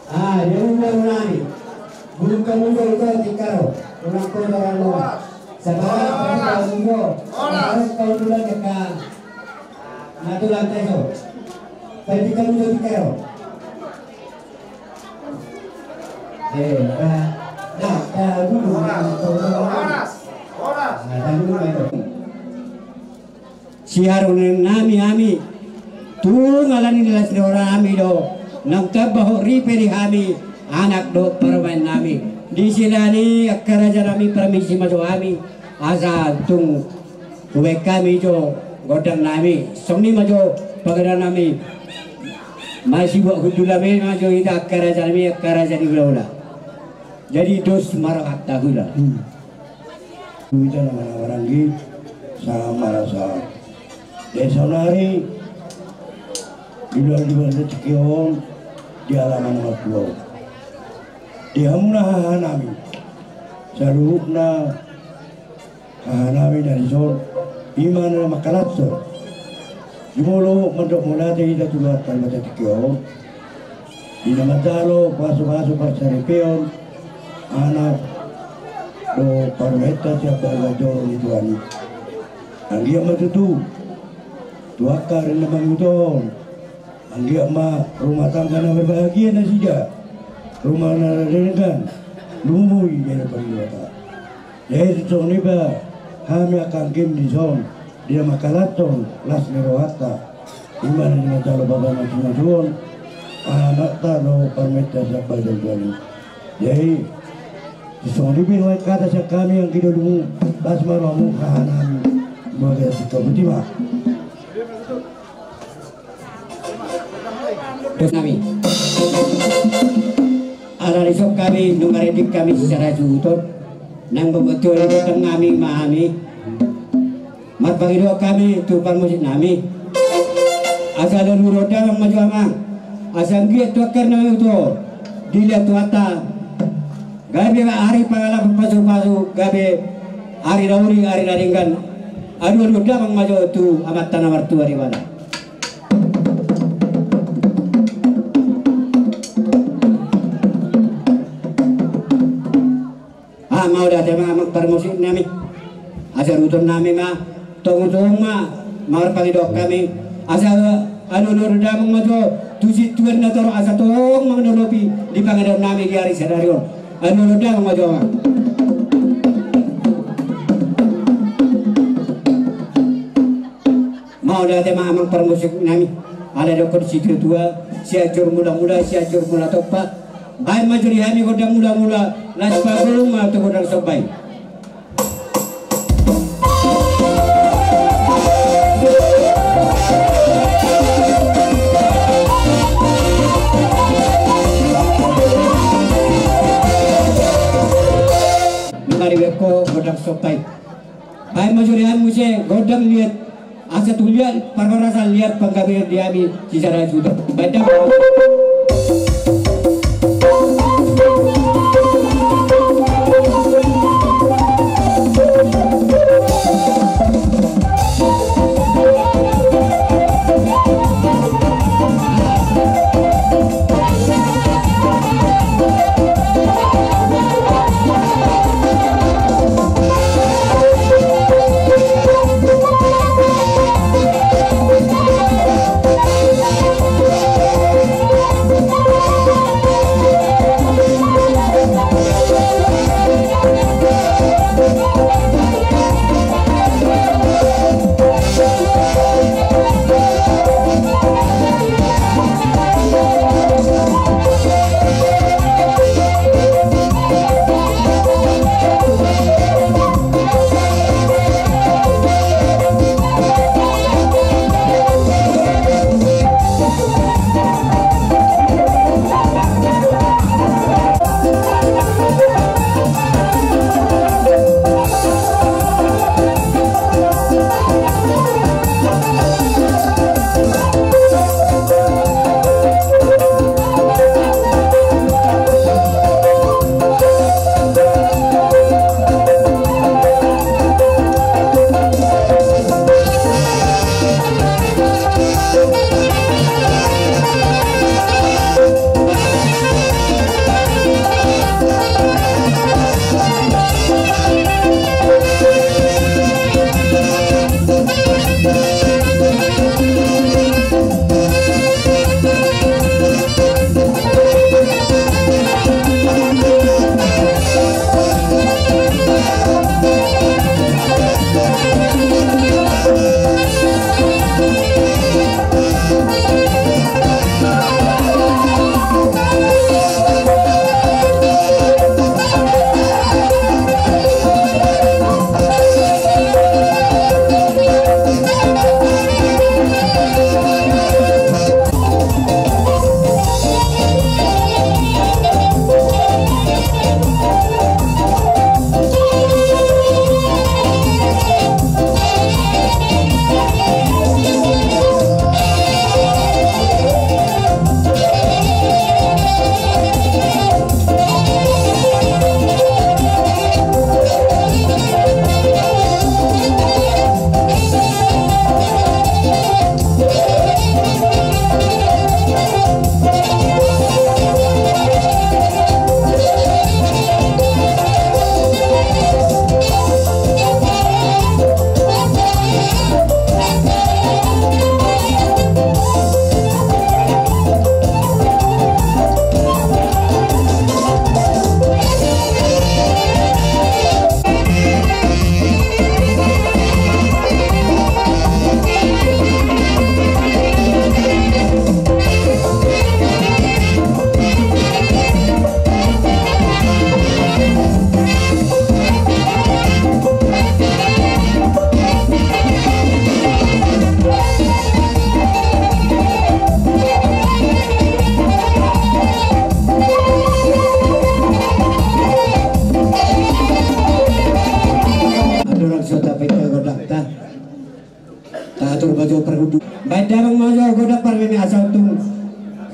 Ah, dia unani. Belum kemudian itu tikaro. Orang kau orang luar. Sekarang kita tunggu. Harus kau dulu tekan. Natu lantai so. Tapi kamu jadi tikaro. Dulu. Siarun nami tu ngalani las orang ami do nang tabaho riperi ami anak do permain nami di sini akkaraja nami permisi majo ami asa tung kuwe kami jo godang nami somni majo pagara nami masih buat hudulame majo ida akkaraja nami akkaraja di beula jadi dos marakat tahula Bicara orang ini sama rasa desa nari di luar Cikiong di halaman Maklo di hamna nami sarupna nami dari sol iman makalatso di mulu mendok mulate ida tular kalbata Cikiong di nama talo pasu-pasu pasaripeon anak do parmeta siapa gajor itu ani anggia matutu tuakar namang utong anggia ma rumah tangga na berbahagia na sija rumah na rengan lumui yana pariwata jadi ni ba kami akan game di zone dia makalaton las nerohata iman ni matalo baba macam anak talo parmeta siapa gajor jadi Sesungguhnya bingung kata kami yang kita dulu pas malam kahanan bagai sikap betima. Terus kami, alarisok kami nungaredik kami secara jutut, nang bebetul itu kami mahami, marpagido kami tupang musik nami, asal dan uroda yang maju amang, asal dia tuakar nami itu, dilihat tuata. Gabe hari pangala pasu-pasu gabe hari dauri hari daringkan adu damang majo tu amat tanah martu hari mana mau dah tema amak permusik nami asal utun nami mah tong mah mau pagi dok kami asal adu damang majo tusi tuan nator asal tong mengelopi di pangadan nami di hari sadarion anu udah maju mau dah tema amang permusik nami ada dokter situ tua siajur mula-mula siajur mula topa baik maju di hari godang mula-mula las pagulung atau godang sobai Beko godang sopai. Baik majurian muse godang lihat asa tulian parwarasa lihat panggabe diami secara sudah. Baca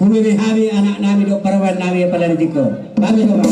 Kumi kami anak nami do parawan nami pada ditiko. Kami coba.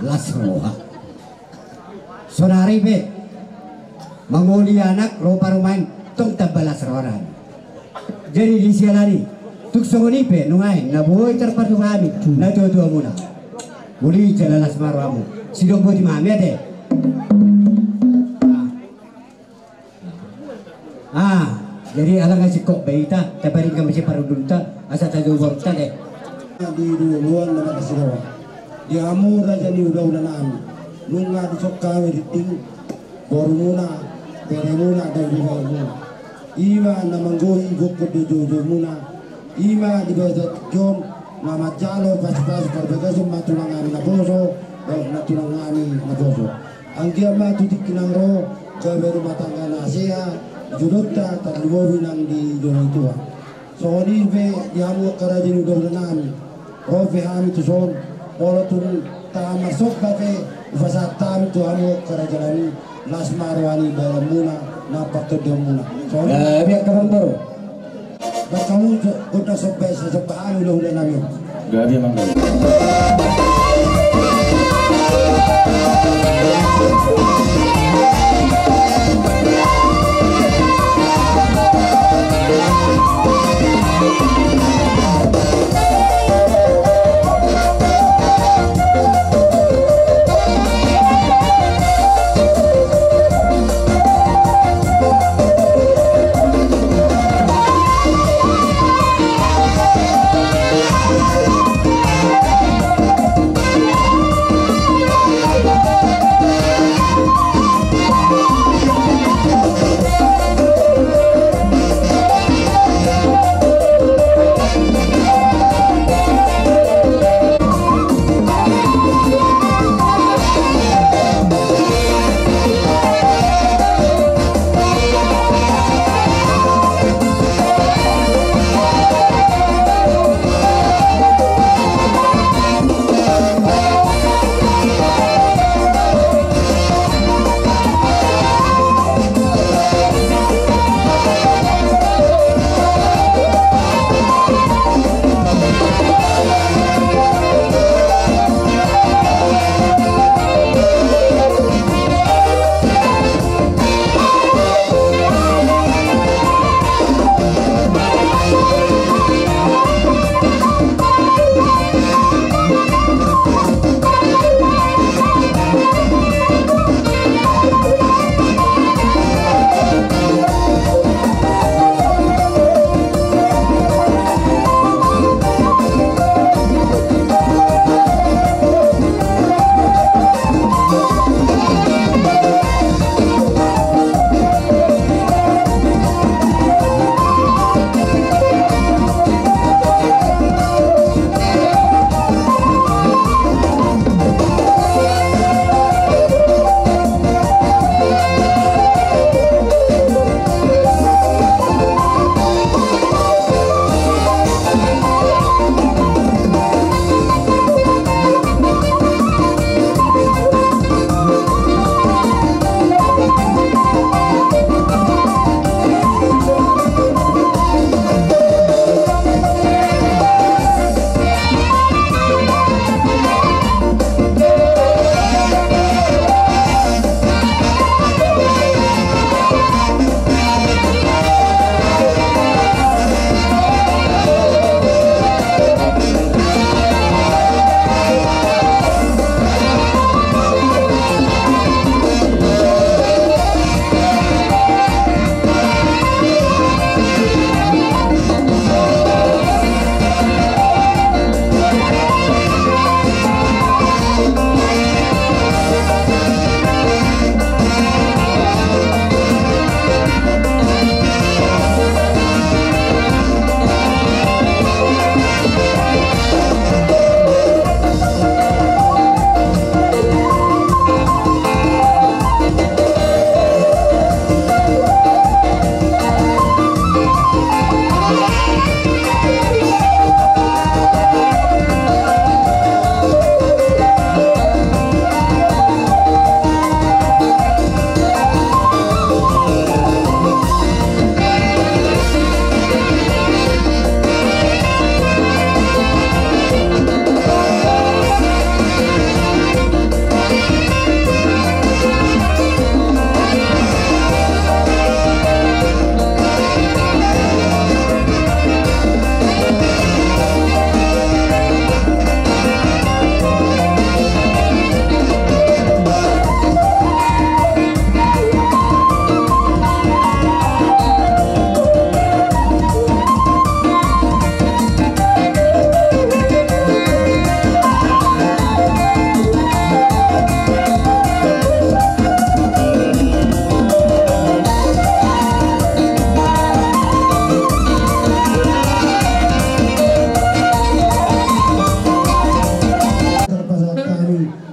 lasroha. Sonari be manguli anak ropa rumain tong tabalas roran. Jadi di sialari tuk songoni pe nungai na boy terpadu kami na tuwa muna. Muli jalalas marwamu. Sidong bodi mami ade. Jadi alang ngasih kok baita, tabarin kami si parudunta, asa tajo warta deh. Di duluan na nakasigawa. Di amo raja ni udah naan. Nunga di sok kami riting. Baru muna, pere muna dari bawah muna. Ima na manggohi goko di jojo muna. Ima di bawah jon mama jalo pas-pas perbegasum matulang kami na boso, natulang kami na boso. Ang kiama tutik kinangro, kabe rumah tangga nasiha. Judota terluwi nang di zona itu. So ini be diamu kerajin udah nami. Rofi kami tu son, pola tu tak masuk bagai fasad tam tu amu kerajaan las marwani dalam muna napak tu dia muna. So biar kamu baru. Kamu udah sampai sesuatu udah nami. Gak dia mangga.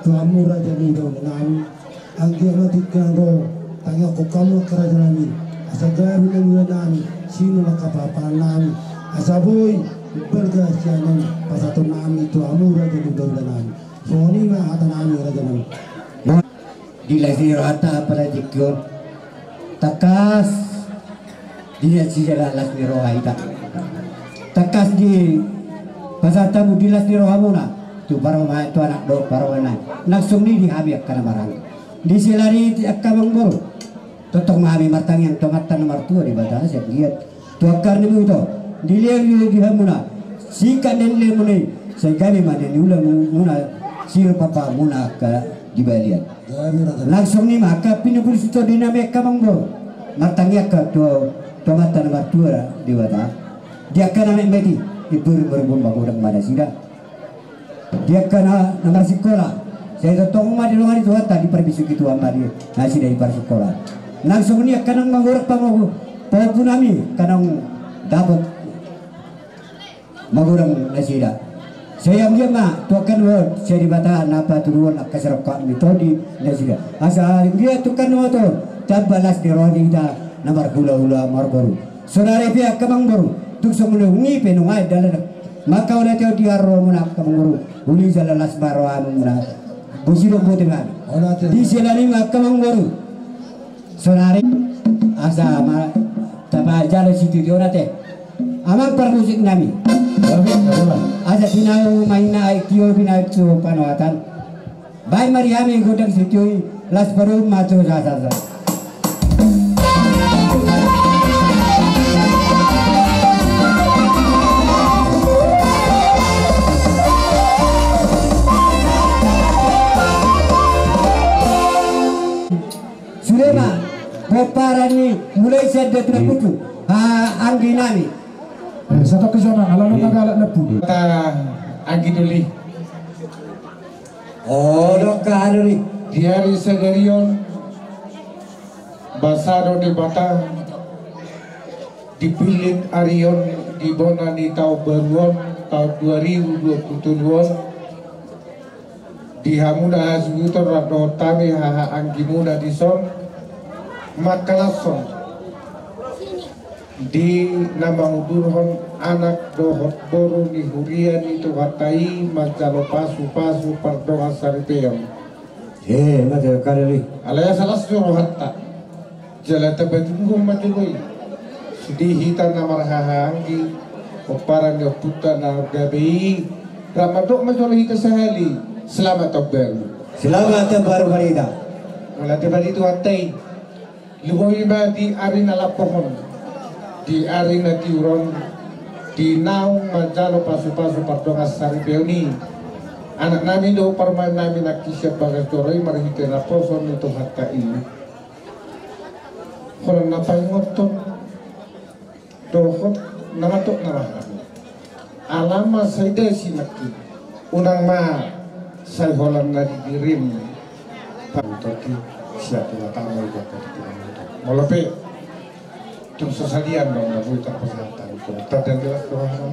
Tuamu Raja Nidau nami anggi amati kanggo tanya ko kamu kerajaan nami asa garu nami sino nakapapa nami asa boy berga sianan pasato nami Tuamu Raja Nidau nami soni ma hata nami Raja nami Dilasiro hata pada jikun takas dia sijala lasmiro haita takas di pasatamu dilasmiro hamuna tu paroma tu anak do parona langsung ni dihabis karena barang di silari akamang bor totong mami martang yang tomatan nomor 2 di batas saya lihat tu akar ni itu dilihat di hamuna sikan dan lemuni saya kami mana ni ulang muna sir papa muna ke di balian langsung ni maka pinugul situ dinamik kamangbo matangnya ke tomatan nomor 2 di batas dia kena medi ibu berbumba orang mana sida dia kena nomor sekolah saya totong rumah di rumah itu tadi perbisu gitu amma dia nasi dari par sekolah langsung ni akan menguruk pamogu papunami kanang dapat mengurang nasi dah saya dia mah tukan word saya dibata napa turun akasar kami todi nasi dah asal dia tukan word tu tak balas di rodi dah nomor hula marbaru saudara pihak kemang baru tuk semula ngi penungai dalam maka udah tahu dia roh munak kemanguru uli jalan las baro amuna busiro botengan di selani maka manguru sonari asa ma tapa jalo situ dia teh amang permusik nami asa sinau maina kio bina tu panwatan bai mariami godang situ las baro mato jasa Sulema Boparani mulai sedot na putu anggi nami satu kesana alam tagala na putu anggi duli karuri diari segarion basado di bata dipilih arion di bonani tahun baruan tahun 2022 di hamuna hasbutor rado tami haha anggi muda di son makalason di nama udurhon anak dohot boru ni hurian itu hatai majalo pasu pardoa saripeyam mata karuri alaya salas joro hatta jala tabadungum majuloi sudi hita namar haha anggi oparang ya puta na gabi ramadok majolo hita sahali selamat baru barida wala depan itu hatai luhoy ba di arina lapohon di arina tiuron di naung majalo pasu pardongas sari peoni anak nami do parman nami nakisya bagas doroi marhite raposon itu hatta ini kolan napay ngoton dohot namatok namahan alama sayda sinaki unang ma say holan na dirim pantoti siya tinatamo ito molape itong sasalian dong na buhay kapasatan ko tadang nila doon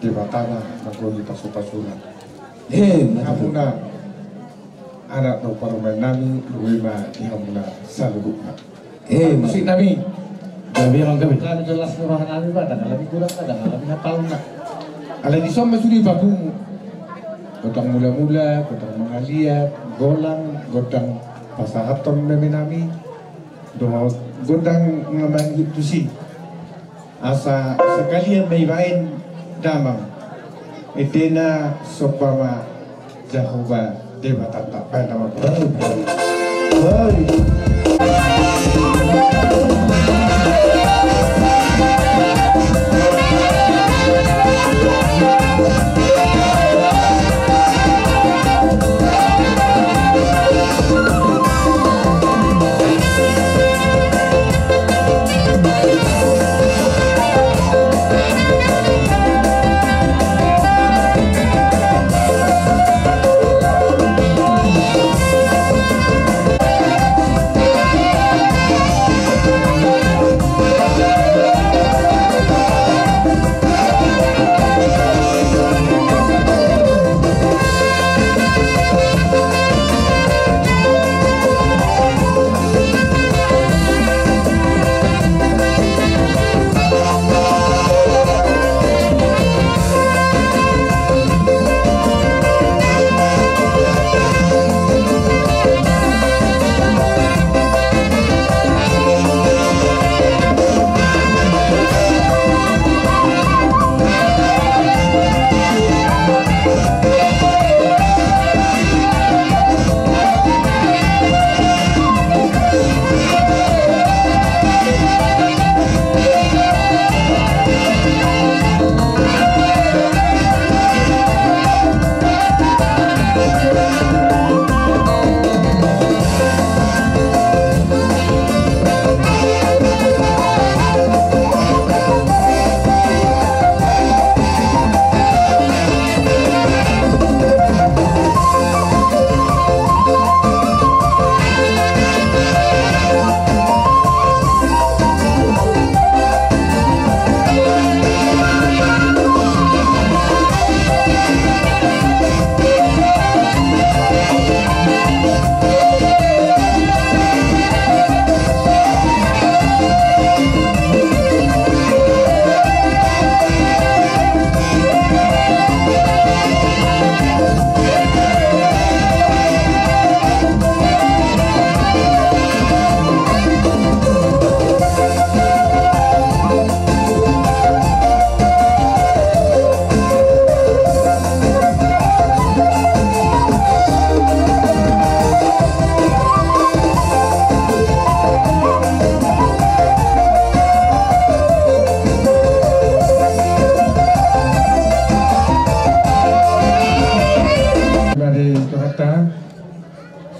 di batana nagawin pasu-pasulan hamuna anak daw parumay nami luwima di hamuna sa lubuk na musik nami Gabi ang gabi. Kami jelas murahan nami ba lebih kurang kadang lebih hafal na ala di som masudi babung gotang mula-mula gotang mangaliat golang gotang pasahaton nami doa godang ngaman gitu sih asa sekalian maibain damang etena sopama Jehovah dewa tata pada waktu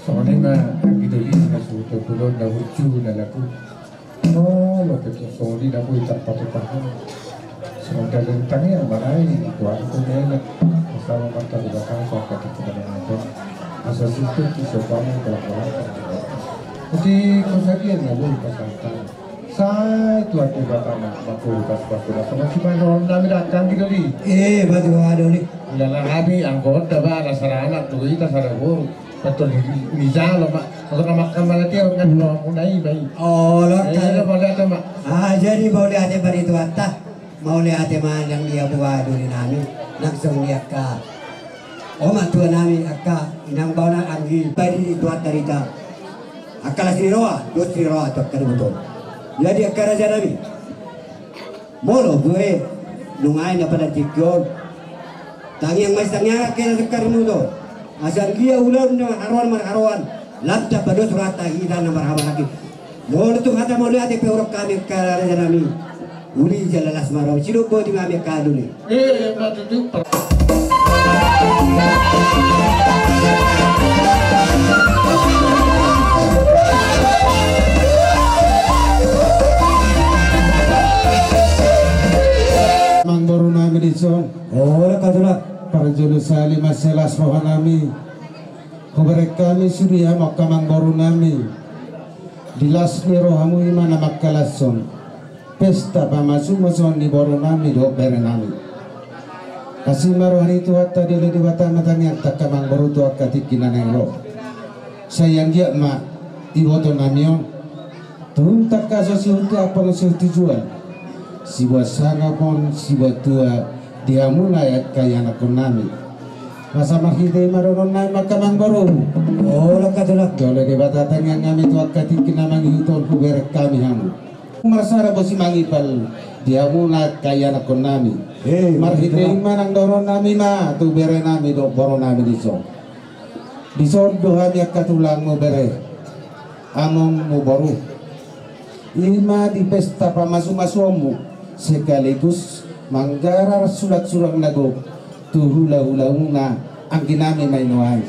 soalnya mah gitu ini nasuh terpulur dah lucu dah laku oh lo betul soalnya dah boleh tak patut semoga lentangnya barai tuan tu enak bersama mata di belakang sokat itu pada ada asal situ kisah kamu kalau jadi konsepnya nggak boleh pasangkan saya tuan tu batama bakul pas sama si mana orang kami datang gitu di batu ada ni dalam kami anggota bah sarana tu kita sarana betul misal loh mak kalau makan malam dia kan mau naik bayi oh lo ada boleh ada mak jadi boleh ada bari tu atas mau lihat teman yang dia buat dulu nami langsung lihat ke omat tua nami akka inang bawa anggi bari itu dari ta akal siriroa dua siriroa tu kan betul jadi akar aja nami molo gue nungai na pada tikyon tangi yang masih tangnya kena sekar mudo asal dia ulang na arwan labda pada surat kita nomor apa lagi molo tu kata molo ate peorok kami akar aja nami uli jalalas marau sido bo di kami akar dulu matu tu Mangbaru nami dison. oh katulah Parjolo sali masalas pohon nami. Kubarek kami suria makka mangbaru nami. Dilas niro hamu imana makkalason. Pesta pamasu mason di baru nami do bere nami. Kasih maruhani tu hatta dulu di batang matang yang tak mangbaru tu akka tikinan yang lo. Sayang dia mak di boto namion. Turun tak kasasi untuk apa nasi tujuan. Si wasanga pun si tua dia mulai kaya anak nami. Masa makite maronon nai makamang baru. oh katulah Jole de batatan yang kami tu akati kina mangiton ku berek kami hamu. Marsara bosi mangipal dia mulai kaya anak nami. Marhite manang doron nami ma tu bere nami do boro nami diso. Diso do kami akatulang mo bere. Among mo baru. Ima di pesta pamasu-masumu sekaligus manggarar sulat-surat lagu tuhula-hula-una ang ginami may nuhay.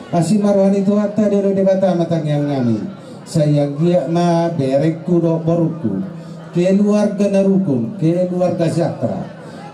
Asimaruhan itu hatta dero de bata matang yang ngami sayang dia ma berek kudo baruku keluarga narukun keluarga sakra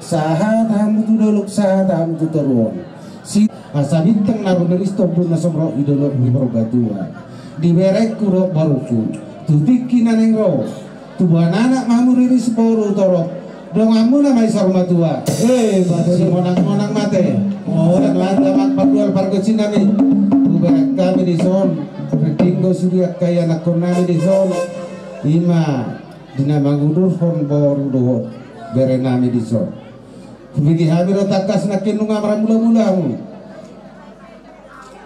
sahat hamu tudoluk sahat hamu tuturuan si asabintang nabu neris tobun nasomro idolok ni berbatua di berek kudo baruku tutikin aneng ro tubuhan anak mamu riris boru torok dong amu na may saruma tua si monang mate dan lamat padual pargo sinami uberak kami di son retinggo sudiak kaya anak nami di son ima dinamangudur hon boru doho bere nami di son kubidi hamiro takas nakin nunga mula mu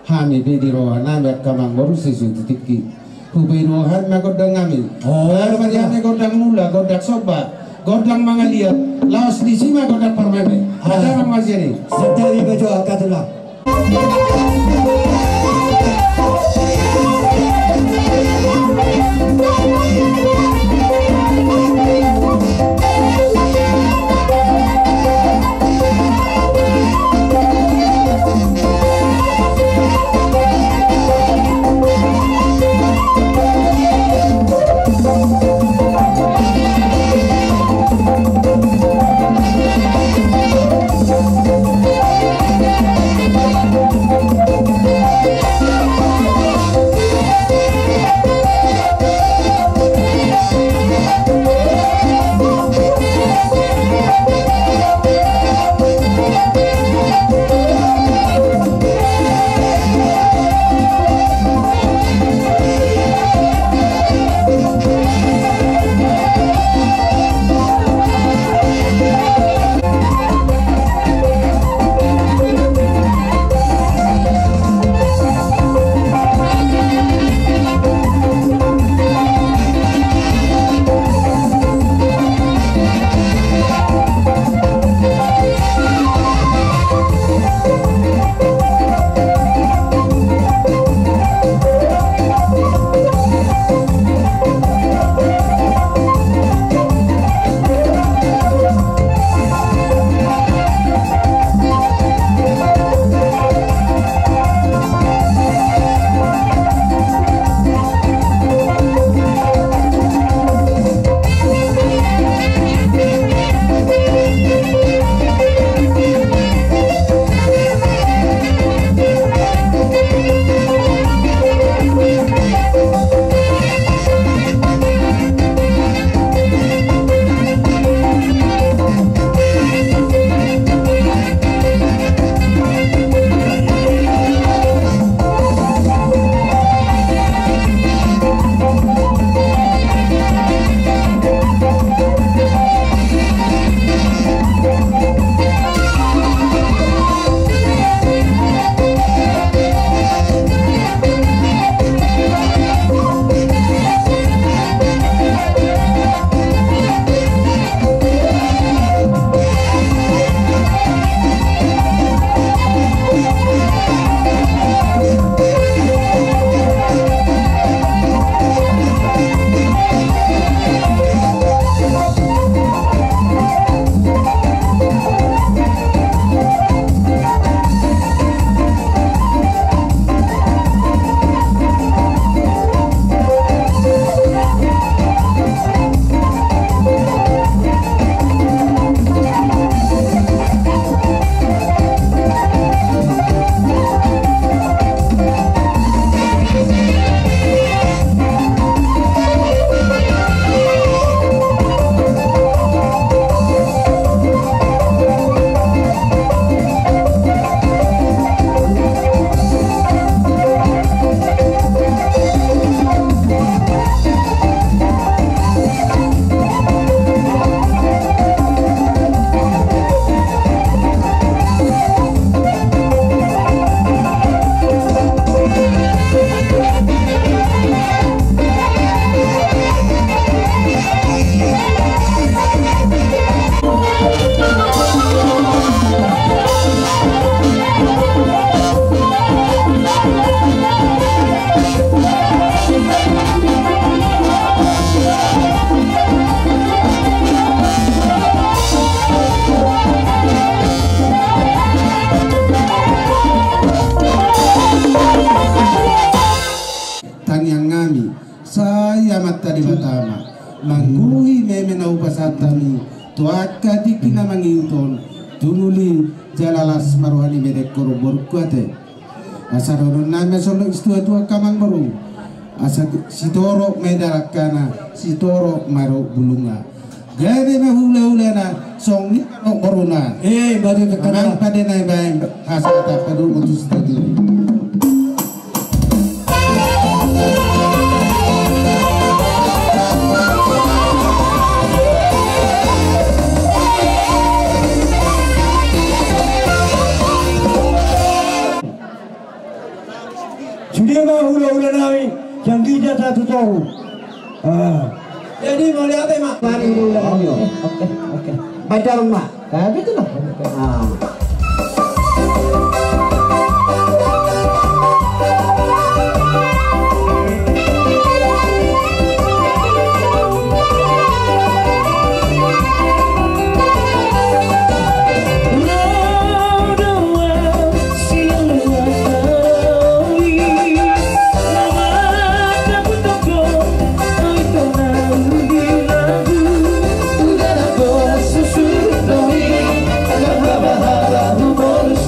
hami bedi roha nami kamang boru sesu titiki kubiruhan magodang kami. Lalu macam godang mula, godang soba, godang mangalia, laos di sini godang permene. Ada orang masih ni. setawi baju katulah nami saya mata di batama mangguhi memena upasatami tuaka dikina mangiuton tunuli jalalas marwani medek korobor kuate asarono nami solo istua tua kamang baru asa sitoro medarakana sitoro maro bulunga gade me hula na song ni no corona Baru kanang pade na bae asa ta pedu mutus tadi Sudah mah hula-hula nami yang kita satu tahu. Jadi mau lihat apa mak? Mari dulu kami. Oke. Baca mak. Gitu lah.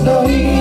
Story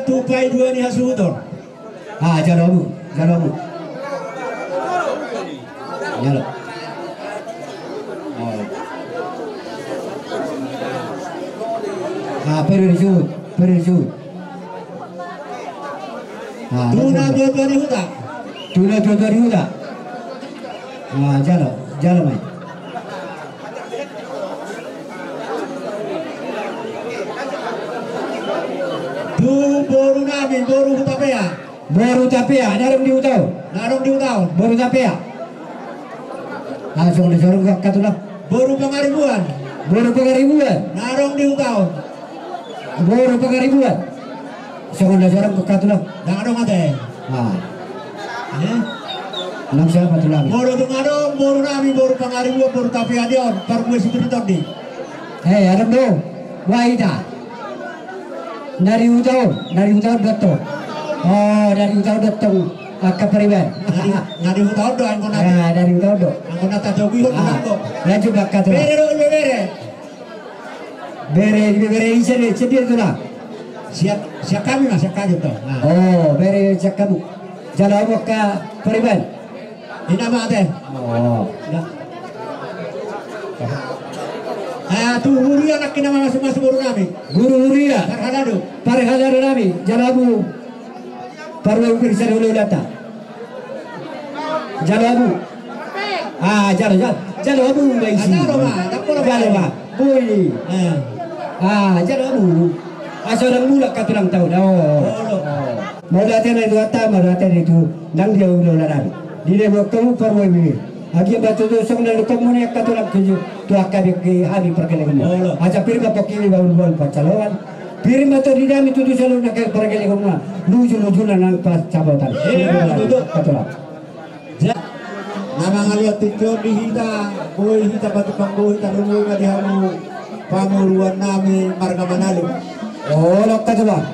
tupai dua ni hasuton. Jalamu. Jalo. Perisud. Tuna dua ni huta. Jalo mai. Tu boru nabi, boru hutapea. Narong di utau. Boru tapea. Langsung disorong ke katulah. Boru pengaribuan. Narong di utau. Boru pengaribuan. Sorong disorong ke katulah. Narong ate. Nang siapa tu lagi? Boru tungarong, boru nabi, boru pengaribuan, boru tapea dion. Pargue situ di. Ada dong. Waida. Dari utau datang. Dari utau datang ke periban. Dari utau do angkon nata. Dari utau do. Angkon nata jogi do angkon. Lanjut bakat tu. Bere sedia tu lah. Siap kami tu. Bere siap kamu. Jalan awak ke periban. Ini apa ate? Tu Huria nak kena masuk guru nami. Guru Huria. Parhadadu nami. Jalabu. Parwe ukir dulu data. Jalabu. Jalabu baisi. Jalabu. Boy. Jalabu. Asal mula katulang tahun. Mau latihan itu nang dia ulo nami. Dia buat kamu parwe bibir. Agi batu tu song dan kamu ni katulang keju tu akabi ke hari perkelengan. Aja pir ka pokili baul pacaloan. Pir mata di dami tu selalu nak perkelengan. Luju nang pas cabotan. Katulang. Nama ngaliat tikyo di hita, boy hita batu pangboy tarungu ngadihamu pamuruan nami marga Manalo. Lok katulang.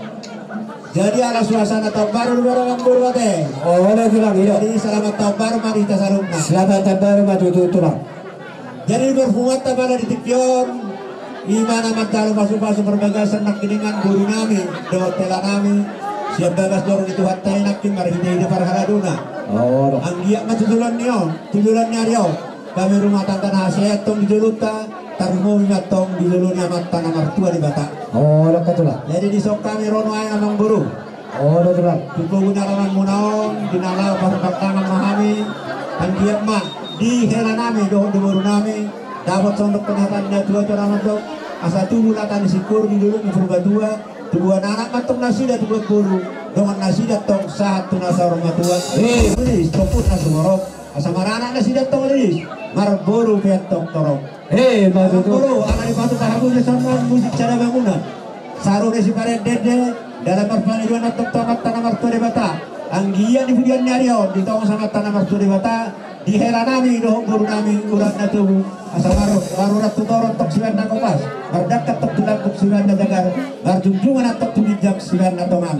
Jadi ala suasana tahun baru orang berwate. Jadi selamat tahun baru mari kita salungna. Selamat tahun baru mari tulang. Jadi berfuat tabala di Tikyon. Imana mantalo masuk-masuk berbagai senak kiningan guru nami, dotela nami. Siap bagas dorong itu hatai nakin mari kita hidup parhaladuna. Anggiak matutulan niyo, tujulan niyo. Kami rumah tangga nasihat tong dijuluta. Tarmo ngatong dijulunya mata nomor 2 di Batak. Katulah. Jadi di sok kami rono ay amang guru. Katulah. Tubuh lawan munaon, dinalaw pasukan tangan mahami. Anggiak ma di hela nami doon di guru nami. Dapat sondok penatannya dua orang dok. Asa tubuh latan sikur di dulu berubah dua. Tubuh anak matong nasida tubuh guru. Dengan nasida tong satu nasa rumah tua. Ini stoput nasumorok. Asa marana nasida tong ini. Marburu piat tong torong. Marburu anak batu tahabu sama musik cara bangunan. Saru desi pare dede dalam perpaniduan atok tomat tanah martu de bata. Anggian di budian nyarion di tong sama tanah martu de bata. Di hera nami dohong guru nami urat na tubuh. Asa maru ratu toron tok siwan na kopas. Mardakat tok tulang tok siwan na dagar. Marjunjungan atok tumijak siwan na tomang.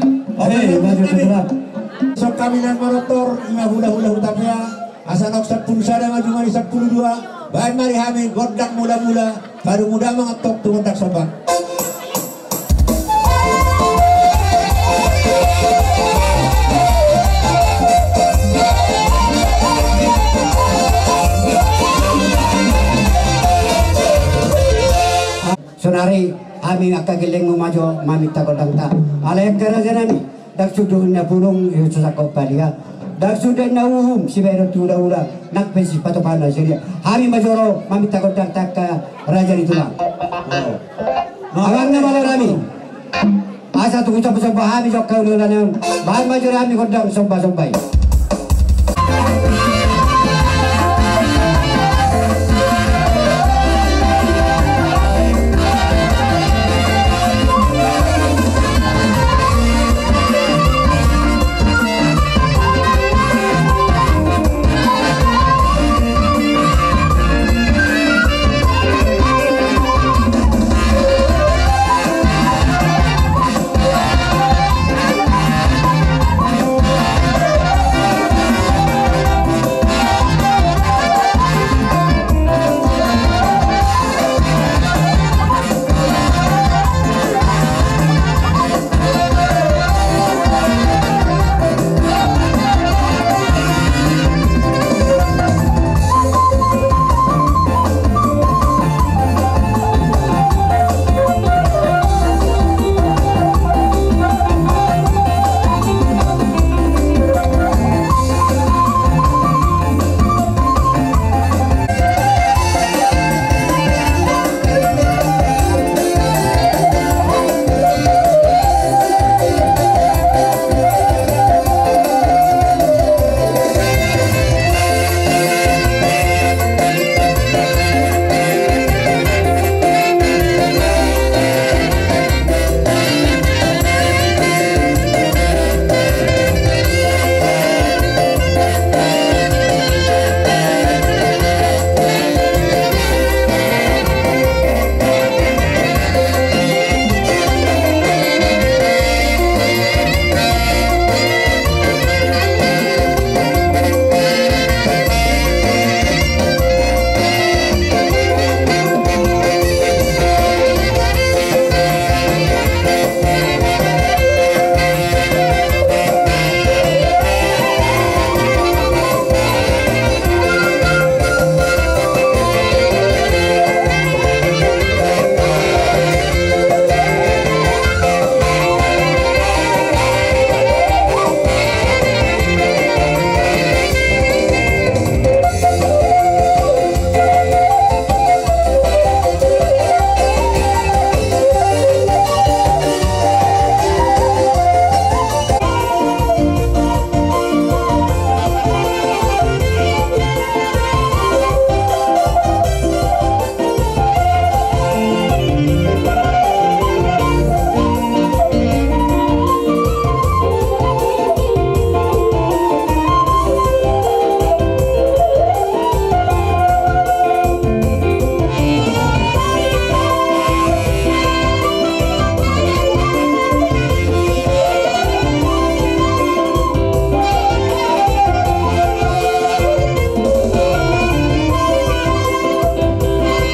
Sok kami dan morotor ima hula-hula utapnya. Asa nok 10 sada maju mari 12. Baik mari hami godak mula-mula. Baru muda mengetok tu godak sobat. Sonari kami akan giling memajo mamita godang ta. Alay kerajanami dak suduhnya bulung susako palia. Dak sudah nauhum si bayro tuda ura nak pensi patopana seria. Kami majoro mamita godang ta ka raja itulah. Awangna malarami. Asa tu ucap sombah kami jok kaulunan bahan majoro kami godang sombah-sombah.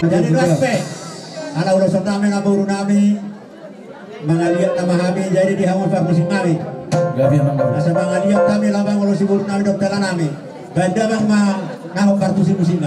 Jadi dua aspek. Anak urusan kami ngaburu nami, mengaliat nama kami jadi dihamus musim kami. Asa mengaliat kami lambang urusi buru nami dokter nami. Banda bang ma ngahok kartu si musim